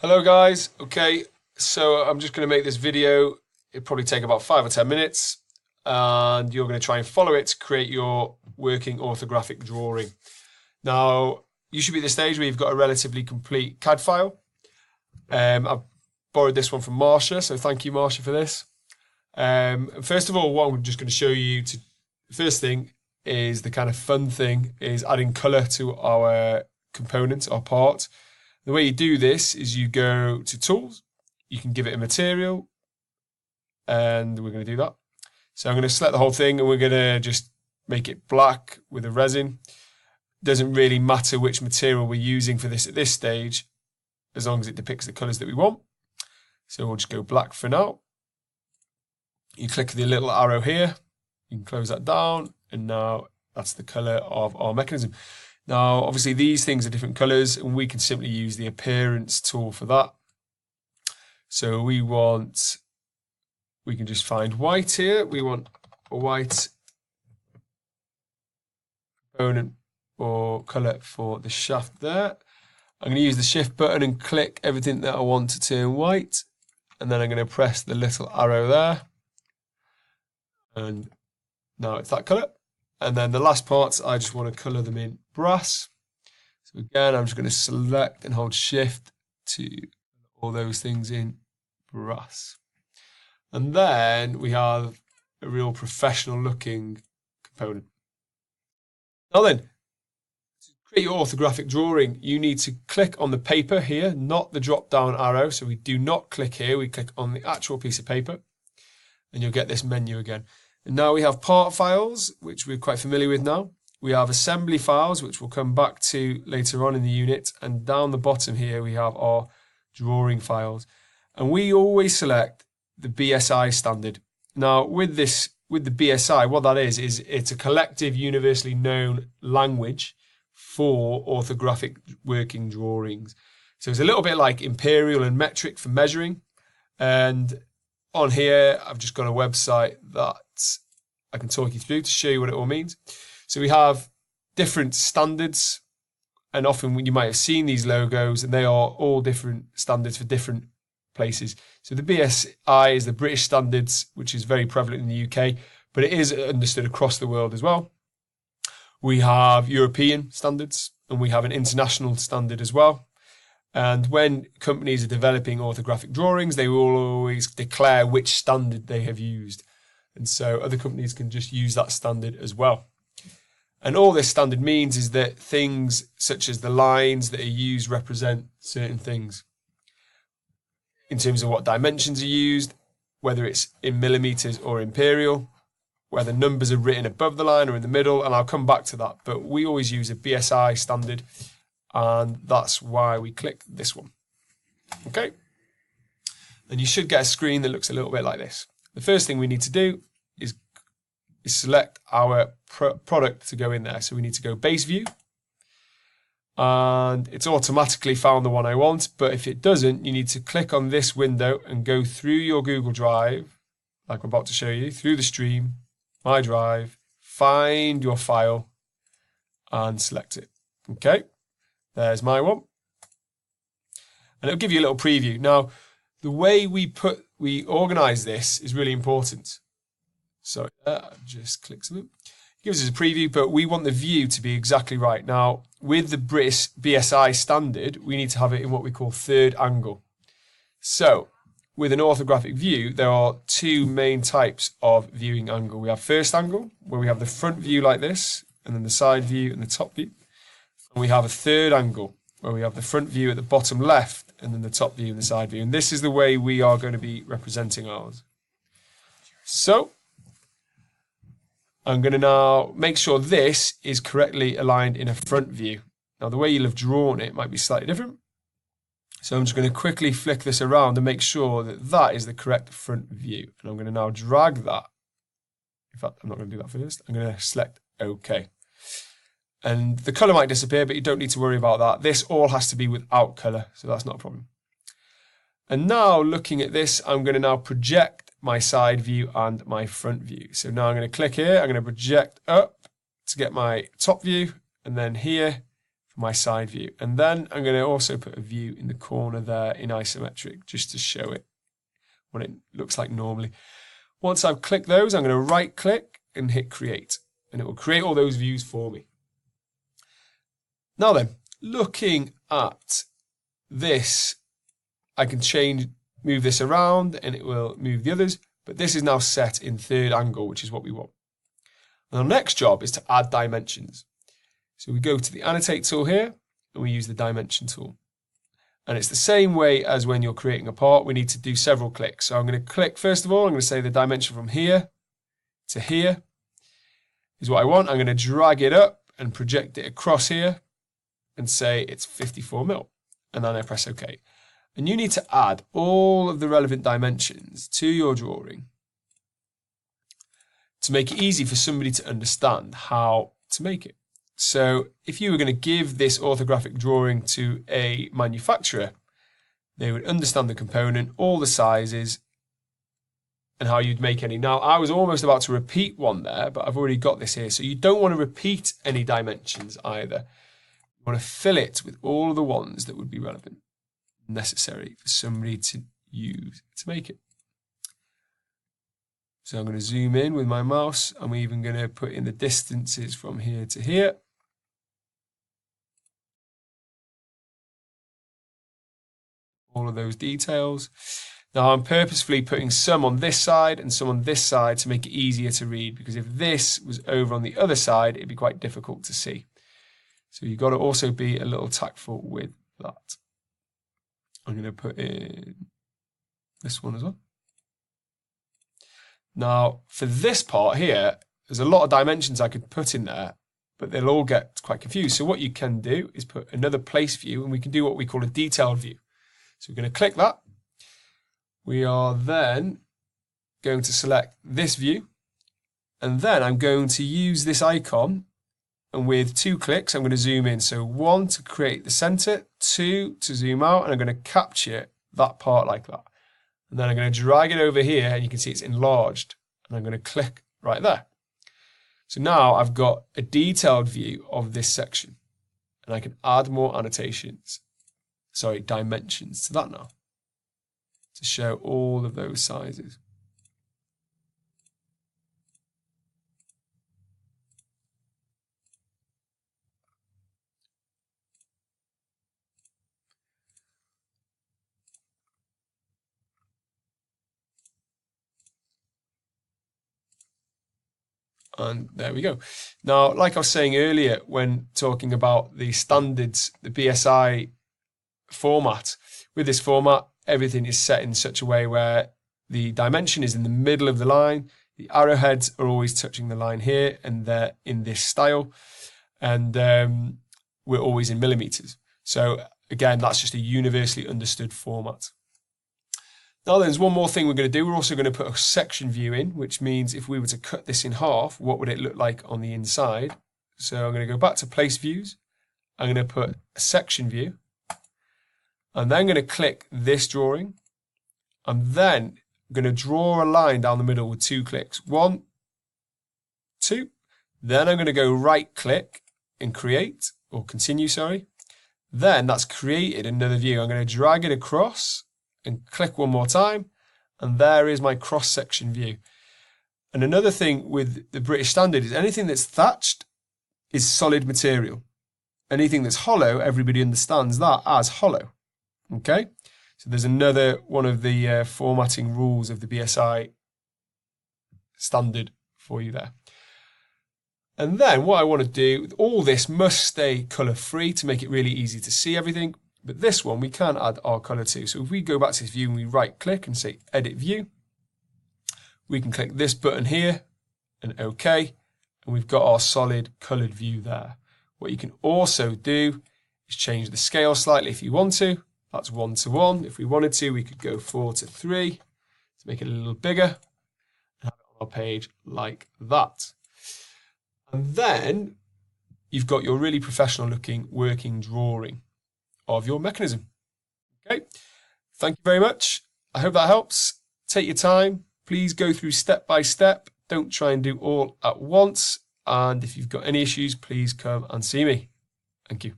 Hello guys, okay, so I'm just going to make this video. It'll probably take about 5 or 10 minutes and you're going to try and follow it to create your working orthographic drawing. Now, you should be at the stage where you've got a relatively complete CAD file. I've borrowed this one from Marsha, so thank you Marsha for this. First of all, what I'm just going to show you, the first thing is the kind of fun thing, is adding colour to our component, our part. The way you do this is you go to Tools, you can give it a material, and we're going to do that. So I'm going to select the whole thing and we're going to just make it black with a resin. Doesn't really matter which material we're using for this at this stage, as long as it depicts the colours that we want. So we'll just go black for now. You click the little arrow here, you can close that down, and now that's the colour of our mechanism. Now, obviously, these things are different colours, and we can simply use the appearance tool for that. So we can just find white here. We want a white component or colour for the shaft there. I'm going to use the shift button and click everything that I want to turn white. And then I'm going to press the little arrow there. And now it's that colour. And then the last parts, I just want to colour them in brass. So again, I'm just going to select and hold shift to all those things in brass. And then we have a real professional looking component. Now then, to create your orthographic drawing, you need to click on the paper here, not the drop down arrow. So we do not click here, we click on the actual piece of paper and you'll get this menu again. And now we have part files, which we're quite familiar with now. We have assembly files, which we'll come back to later on in the unit. And down the bottom here, we have our drawing files. And we always select the BSI standard. Now, with the BSI, what that is it's a collective universally known language for orthographic working drawings. So it's a little bit like imperial and metric for measuring. And on here, I've just got a website that I can talk you through to show you what it all means. So we have different standards, and often you might have seen these logos, and they are all different standards for different places. So the BSI is the British standards, which is very prevalent in the UK, but it is understood across the world as well. We have European standards, and we have an international standard as well. And when companies are developing orthographic drawings, they will always declare which standard they have used. And so other companies can just use that standard as well. And all this standard means is that things such as the lines that are used represent certain things in terms of what dimensions are used, whether it's in millimeters or imperial, whether numbers are written above the line or in the middle, and I'll come back to that. But we always use a BSI standard, and that's why we click this one. Okay. And you should get a screen that looks a little bit like this. The first thing we need to do is select our product to go in there. So we need to go base view, and it's automatically found the one I want. But if it doesn't, you need to click on this window and go through your Google Drive, like I'm about to show you, through the stream, My Drive, find your file and select it. Okay. There's my one. And it'll give you a little preview. Now, the way we organize this is really important. So just click something. It gives us a preview, but we want the view to be exactly right. Now, with the British BSI standard, we need to have it in what we call third angle. So, with an orthographic view, there are two main types of viewing angle. We have first angle, where we have the front view like this, and then the side view and the top view. And we have a third angle, where we have the front view at the bottom left, and then the top view and the side view. And this is the way we are going to be representing ours. So, I'm going to now make sure this is correctly aligned in a front view. Now, the way you'll have drawn it might be slightly different. So I'm just going to quickly flick this around and make sure that that is the correct front view. And I'm going to now drag that. In fact, I'm not going to do that first. I'm going to select OK. And the colour might disappear, but you don't need to worry about that. This all has to be without colour, so that's not a problem. And now, looking at this, I'm going to now project my side view and my front view. So now I'm going to click here, I'm going to project up to get my top view, and then here for my side view. And then I'm going to also put a view in the corner there in isometric just to show it what it looks like normally. Once I've clicked those, I'm going to right click and hit create, and it will create all those views for me. Now then, looking at this, I can move this around and it will move the others, but this is now set in third angle, which is what we want. And our next job is to add dimensions. So we go to the annotate tool here and we use the dimension tool. And it's the same way as when you're creating a part, we need to do several clicks. So I'm going to click, first of all, I'm going to say the dimension from here to here is what I want. I'm going to drag it up and project it across here and say it's 54 mil. And then I press OK. And you need to add all of the relevant dimensions to your drawing to make it easy for somebody to understand how to make it. So if you were going to give this orthographic drawing to a manufacturer, they would understand the component, all the sizes, and how you'd make any. Now, I was almost about to repeat one there, but I've already got this here. So you don't want to repeat any dimensions either. You want to fill it with all of the ones that would be relevant, necessary for somebody to use to make it. So I'm going to zoom in with my mouse. I'm even going to put in the distances from here to here. All of those details. Now I'm purposefully putting some on this side and some on this side to make it easier to read, because if this was over on the other side, it'd be quite difficult to see. So you've got to also be a little tactful with that. I'm going to put in this one as well. Now for this part here, there's a lot of dimensions I could put in there, but they'll all get quite confused. So what you can do is put another place view, and we can do what we call a detailed view. So we're going to click that. We are then going to select this view, and then I'm going to use this icon, and with 2 clicks I'm going to zoom in. So 1 to create the center, 2 to zoom out, and I'm going to capture that part like that. And then I'm going to drag it over here, and you can see it's enlarged, and I'm going to click right there. So now I've got a detailed view of this section, and I can add more dimensions to that now to show all of those sizes. And there we go. Now, like I was saying earlier, when talking about the standards, the BSI format, with this format, everything is set in such a way where the dimension is in the middle of the line. The arrowheads are always touching the line here, and they're in this style. And we're always in millimeters. So again, that's just a universally understood format. Now there's one more thing we're going to do. We're also going to put a section view in, which means if we were to cut this in half, what would it look like on the inside? So I'm going to go back to place views. I'm going to put a section view. I'm then going to click this drawing. I'm then going to draw a line down the middle with 2 clicks. 1, 2. Then I'm going to go right click and create, or continue, sorry. Then that's created another view. I'm going to drag it across and click one more time, and there is my cross-section view. And another thing with the British Standard is anything that's thatched is solid material. Anything that's hollow, everybody understands that as hollow. Okay? So there's another one of the formatting rules of the BSI standard for you there. And then what I want to do, all this must stay colour-free to make it really easy to see everything. But this one, we can add our colour to. So if we go back to this view and we right click and say edit view, we can click this button here and OK, and we've got our solid coloured view there. What you can also do is change the scale slightly if you want to. That's 1:1. If we wanted to, we could go 4:3 to make it a little bigger and have it on our page like that. And then you've got your really professional looking working drawing of your mechanism. Okay, thank you very much. I hope that helps. Take your time. Please go through step by step. Don't try and do all at once. And if you've got any issues, please come and see me. Thank you.